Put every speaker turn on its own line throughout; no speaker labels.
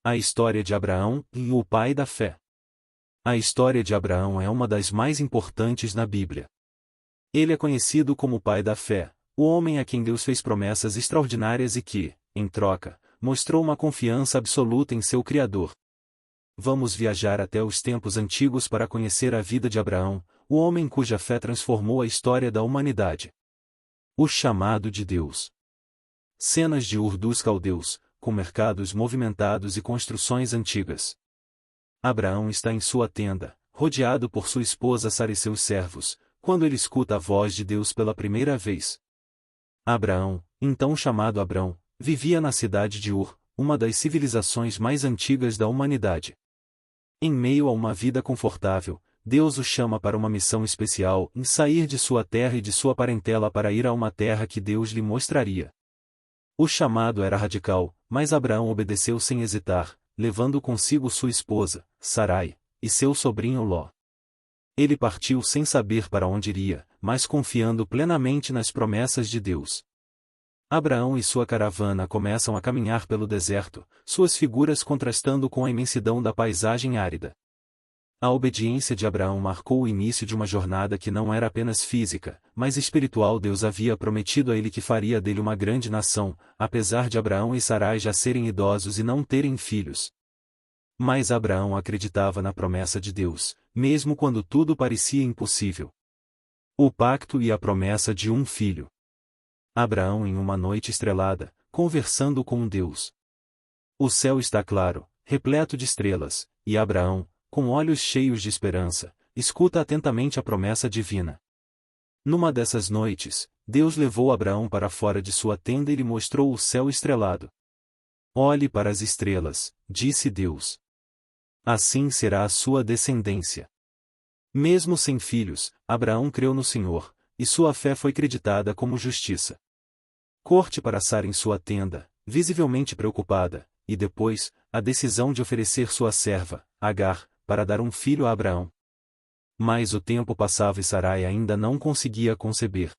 A história de Abraão, o pai da fé. A história de Abraão é uma das mais importantes na Bíblia. Ele é conhecido como o pai da fé, o homem a quem Deus fez promessas extraordinárias e que, em troca, mostrou uma confiança absoluta em seu Criador. Vamos viajar até os tempos antigos para conhecer a vida de Abraão, o homem cuja fé transformou a história da humanidade. O chamado de Deus. Cenas de Ur dos Caldeus, com mercados movimentados e construções antigas. Abraão está em sua tenda, rodeado por sua esposa Sara e seus servos, quando ele escuta a voz de Deus pela primeira vez. Abraão, então chamado Abrão, vivia na cidade de Ur, uma das civilizações mais antigas da humanidade. Em meio a uma vida confortável, Deus o chama para uma missão especial em sair de sua terra e de sua parentela para ir a uma terra que Deus lhe mostraria. O chamado era radical, mas Abraão obedeceu sem hesitar, levando consigo sua esposa, Sarai, e seu sobrinho Ló. Ele partiu sem saber para onde iria, mas confiando plenamente nas promessas de Deus. Abraão e sua caravana começam a caminhar pelo deserto, suas figuras contrastando com a imensidão da paisagem árida. A obediência de Abraão marcou o início de uma jornada que não era apenas física, mas espiritual. Deus havia prometido a ele que faria dele uma grande nação, apesar de Abraão e Sarai já serem idosos e não terem filhos. Mas Abraão acreditava na promessa de Deus, mesmo quando tudo parecia impossível. O pacto e a promessa de um filho. Abraão em uma noite estrelada, conversando com Deus. O céu está claro, repleto de estrelas, e Abraão, com olhos cheios de esperança, escuta atentamente a promessa divina. Numa dessas noites, Deus levou Abraão para fora de sua tenda e lhe mostrou o céu estrelado. Olhe para as estrelas, disse Deus. Assim será a sua descendência. Mesmo sem filhos, Abraão creu no Senhor, e sua fé foi creditada como justiça. Corte para Sara em sua tenda, visivelmente preocupada, e depois, a decisão de oferecer sua serva, Agar, para dar um filho a Abraão. Mas o tempo passava e Sarai ainda não conseguia conceber.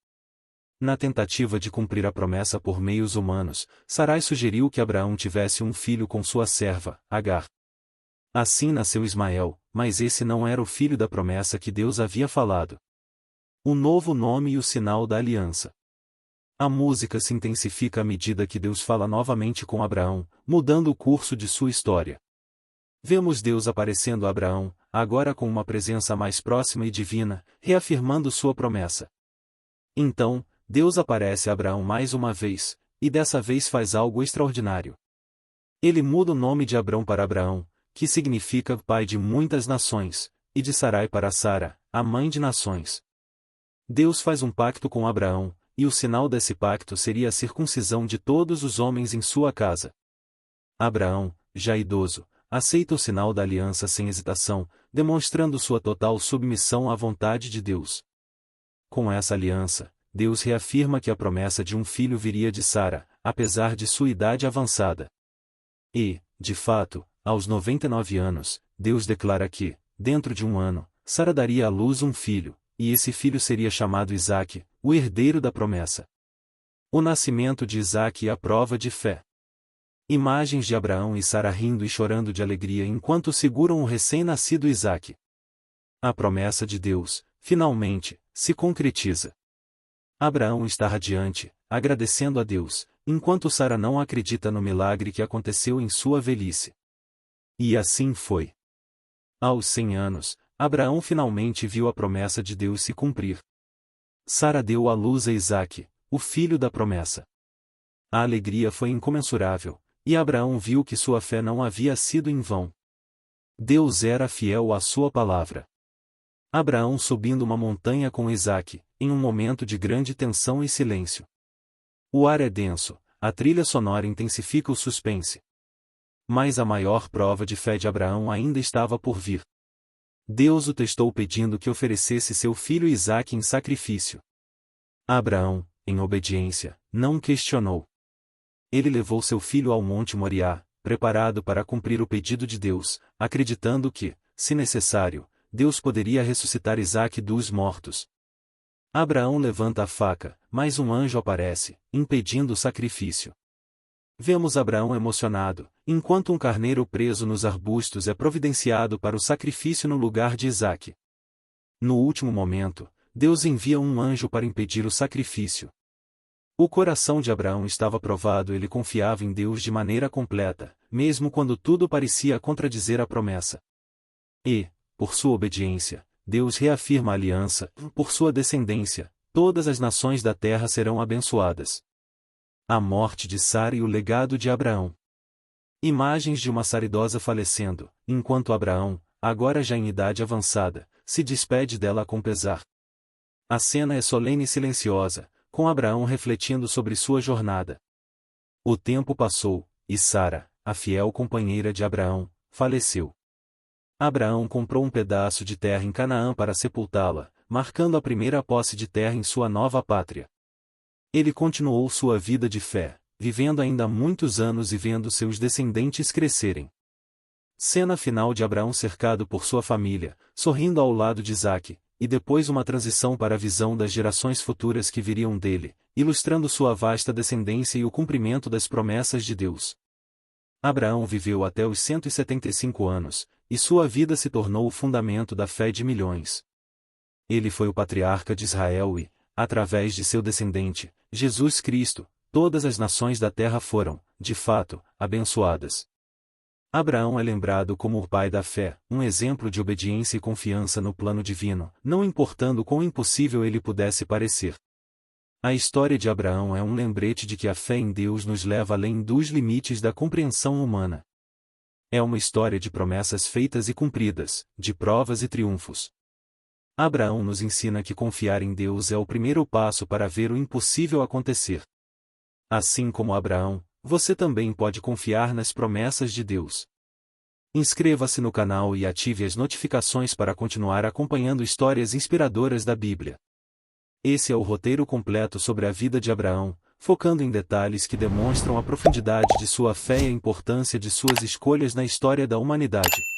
Na tentativa de cumprir a promessa por meios humanos, Sarai sugeriu que Abraão tivesse um filho com sua serva, Agar. Assim nasceu Ismael, mas esse não era o filho da promessa que Deus havia falado. O novo nome e o sinal da aliança. A música se intensifica à medida que Deus fala novamente com Abraão, mudando o curso de sua história. Vemos Deus aparecendo a Abraão, agora com uma presença mais próxima e divina, reafirmando sua promessa. Então, Deus aparece a Abraão mais uma vez, e dessa vez faz algo extraordinário. Ele muda o nome de Abrão para Abraão, que significa pai de muitas nações, e de Sarai para Sara, a mãe de nações. Deus faz um pacto com Abraão, e o sinal desse pacto seria a circuncisão de todos os homens em sua casa. Abraão, já idoso, aceita o sinal da aliança sem hesitação, demonstrando sua total submissão à vontade de Deus. Com essa aliança, Deus reafirma que a promessa de um filho viria de Sara, apesar de sua idade avançada. E, de fato, aos 99 anos, Deus declara que, dentro de um ano, Sara daria à luz um filho, e esse filho seria chamado Isaque, o herdeiro da promessa. O nascimento de Isaque é a prova de fé. Imagens de Abraão e Sara rindo e chorando de alegria enquanto seguram o recém-nascido Isaque. A promessa de Deus, finalmente, se concretiza. Abraão está radiante, agradecendo a Deus, enquanto Sara não acredita no milagre que aconteceu em sua velhice. E assim foi. Aos 100 anos, Abraão finalmente viu a promessa de Deus se cumprir. Sara deu à luz a Isaque, o filho da promessa. A alegria foi incomensurável, e Abraão viu que sua fé não havia sido em vão. Deus era fiel à sua palavra. Abraão subindo uma montanha com Isaque, em um momento de grande tensão e silêncio. O ar é denso, a trilha sonora intensifica o suspense. Mas a maior prova de fé de Abraão ainda estava por vir. Deus o testou pedindo que oferecesse seu filho Isaque em sacrifício. Abraão, em obediência, não questionou. Ele levou seu filho ao Monte Moriá, preparado para cumprir o pedido de Deus, acreditando que, se necessário, Deus poderia ressuscitar Isaque dos mortos. Abraão levanta a faca, mas um anjo aparece, impedindo o sacrifício. Vemos Abraão emocionado, enquanto um carneiro preso nos arbustos é providenciado para o sacrifício no lugar de Isaque. No último momento, Deus envia um anjo para impedir o sacrifício. O coração de Abraão estava provado, ele confiava em Deus de maneira completa, mesmo quando tudo parecia contradizer a promessa. E, por sua obediência, Deus reafirma a aliança, por sua descendência, todas as nações da terra serão abençoadas. A morte de Sara e o legado de Abraão. Imagens de uma Sara idosa falecendo, enquanto Abraão, agora já em idade avançada, se despede dela com pesar. A cena é solene e silenciosa, com Abraão refletindo sobre sua jornada. O tempo passou, e Sara, a fiel companheira de Abraão, faleceu. Abraão comprou um pedaço de terra em Canaã para sepultá-la, marcando a primeira posse de terra em sua nova pátria. Ele continuou sua vida de fé, vivendo ainda muitos anos e vendo seus descendentes crescerem. Cena final de Abraão cercado por sua família, sorrindo ao lado de Isaque, e depois uma transição para a visão das gerações futuras que viriam dele, ilustrando sua vasta descendência e o cumprimento das promessas de Deus. Abraão viveu até os 175 anos, e sua vida se tornou o fundamento da fé de milhões. Ele foi o patriarca de Israel e, através de seu descendente, Jesus Cristo, todas as nações da terra foram, de fato, abençoadas. Abraão é lembrado como o pai da fé, um exemplo de obediência e confiança no plano divino, não importando quão impossível ele pudesse parecer. A história de Abraão é um lembrete de que a fé em Deus nos leva além dos limites da compreensão humana. É uma história de promessas feitas e cumpridas, de provas e triunfos. Abraão nos ensina que confiar em Deus é o primeiro passo para ver o impossível acontecer. Assim como Abraão, você também pode confiar nas promessas de Deus. Inscreva-se no canal e ative as notificações para continuar acompanhando histórias inspiradoras da Bíblia. Esse é o roteiro completo sobre a vida de Abraão, focando em detalhes que demonstram a profundidade de sua fé e a importância de suas escolhas na história da humanidade.